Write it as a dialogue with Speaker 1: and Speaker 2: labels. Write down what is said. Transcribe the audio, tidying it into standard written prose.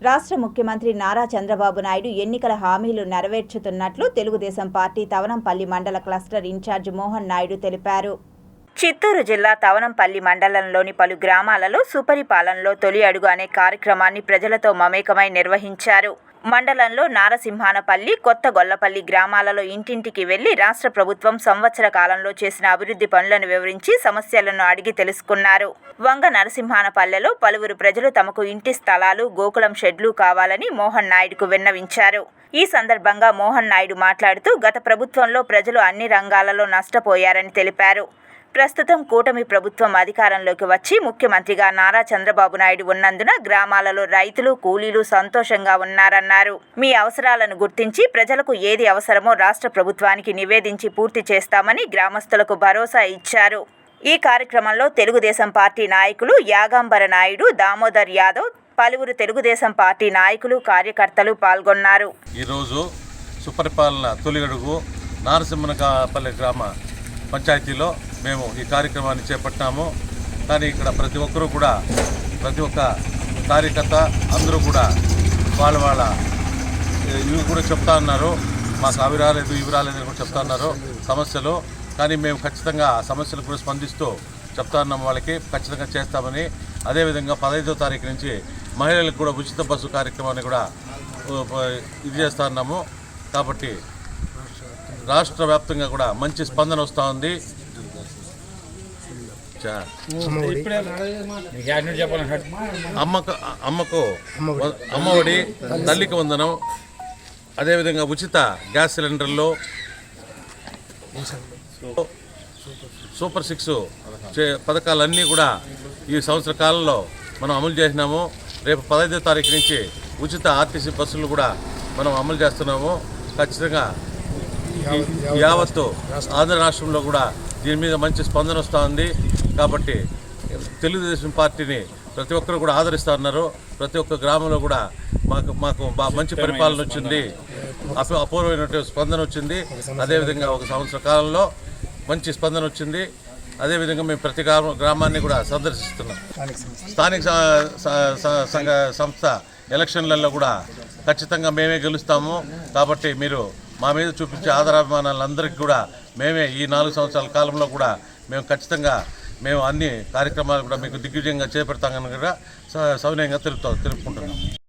Speaker 1: రాష్ట్ర ముఖ్యమంత్రి నారా చంద్రబాబు నాయుడు ఎన్నికల హామీలు నెరవేర్చుతున్నట్లు తెలుగుదేశం పార్టీ తవనంపల్లి మండల క్లస్టర్ ఇన్ఛార్జ్ మోహన్ నాయుడు తెలిపారు. చిత్తూరు జిల్లా తవనంపల్లి మండలంలోని పలు గ్రామాలలో సుపరిపాలనలో తొలి అడుగు అనే కార్యక్రమాన్ని ప్రజలతో మమేకమై నిర్వహించారు. మండలంలో నారసింహానపల్లి, కొత్త గొల్లపల్లి గ్రామాలలో ఇంటింటికి వెళ్లి రాష్ట్ర ప్రభుత్వం సంవత్సర కాలంలో చేసిన అభివృద్ధి పనులను వివరించి సమస్యలను అడిగి తెలుసుకున్నారు. వంగ నరసింహానపల్లెలో పలువురు ప్రజలు తమకు ఇంటి స్థలాలు, గోకులం షెడ్లు కావాలని మోహన్ నాయుడుకు విన్నవించారు. ఈ సందర్భంగా మోహన్ నాయుడు మాట్లాడుతూ గత ప్రభుత్వంలో ప్రజలు అన్ని రంగాలలో నష్టపోయారని తెలిపారు. ప్రస్తుతం కూటమి ప్రభుత్వం అధికారంలోకి వచ్చి ముఖ్యమంత్రిగా నారా చంద్రబాబు నాయుడు ఉన్నందున గ్రామాలలో రైతులు, కూలీలు సంతోషంగా ఉన్నారన్నారు. మీ అవసరాలను గుర్తించి ప్రజలకు ఏది అవసరమో రాష్ట్ర ప్రభుత్వానికి నివేదించి పూర్తి చేస్తామని గ్రామస్తులకు భరోసా ఇచ్చారు. ఈ కార్యక్రమంలో తెలుగుదేశం పార్టీ నాయకులు యాగంబర నాయుడు, దామోదర్ యాదవ్, పలువురు తెలుగుదేశం పార్టీ నాయకులు, కార్యకర్తలు పాల్గొన్నారు.
Speaker 2: ఈరోజు సుపరిపాలన తొలి అడుగు నారసింహనపల్లి గ్రామ పంచాయతీలో మేము ఈ కార్యక్రమాన్ని చేపట్టాము. కానీ ఇక్కడ ప్రతి ఒక్క కార్యకర్త అందరూ కూడా వాళ్ళ ఇవి కూడా చెప్తా ఉన్నారు. మాకు అవి రాలేదు, ఇవి రాలేదని కూడా చెప్తా ఉన్నారు సమస్యలు. కానీ మేము ఖచ్చితంగా ఆ సమస్యలు కూడా స్పందిస్తూ చెప్తా ఉన్నాము. వాళ్ళకి ఖచ్చితంగా చేస్తామని. అదేవిధంగా 15వ తారీఖు నుంచి మహిళలకు కూడా ఉచిత బస్సు కార్యక్రమాన్ని కూడా ఇది చేస్తూ ఉన్నాము. కాబట్టి రాష్ట్ర వ్యాప్తంగా కూడా మంచి స్పందన వస్తూ ఉంది. అమ్మకు అమ్మఒడి, తల్లికి వందనం, అదేవిధంగా ఉచిత గ్యాస్ సిలిండర్లు, సూపర్ 6 పథకాలన్నీ కూడా ఈ సంవత్సర కాలంలో మనం అమలు చేసినాము. రేపు 15వ తారీఖు నుంచి ఉచిత ఆర్టీసీ బస్సులు కూడా మనం అమలు చేస్తున్నాము. ఖచ్చితంగా యావత్తు ఆంధ్ర రాష్ట్రంలో కూడా దీని మీద మంచి స్పందన వస్తూ ఉంది. కాబట్టి తెలుగుదేశం పార్టీని ప్రతి ఒక్కరు కూడా ఆదరిస్తూ ఉన్నారు. ప్రతి ఒక్క గ్రామంలో కూడా మాకు మంచి పరిపాలన వచ్చింది, అపూర్వమైన స్పందన వచ్చింది. అదేవిధంగా ఒక సంవత్సర కాలంలో మంచి స్పందన వచ్చింది. అదేవిధంగా మేము ప్రతి గ్రామాన్ని కూడా సందర్శిస్తున్నాం. స్థానిక సంస్థ ఎలక్షన్లలో కూడా ఖచ్చితంగా మేమే గెలుస్తాము. కాబట్టి మీరు మా మీద చూపించే ఆదరాభిమానాలందరికీ కూడా మేమే ఈ 4 సంవత్సరాల కాలంలో కూడా మేము ఖచ్చితంగా అన్ని కార్యక్రమాలు కూడా మీకు దిగ్విజయంగా చేపడతామని కూడా సవినయంగా తెలుపుకుంటున్నాం.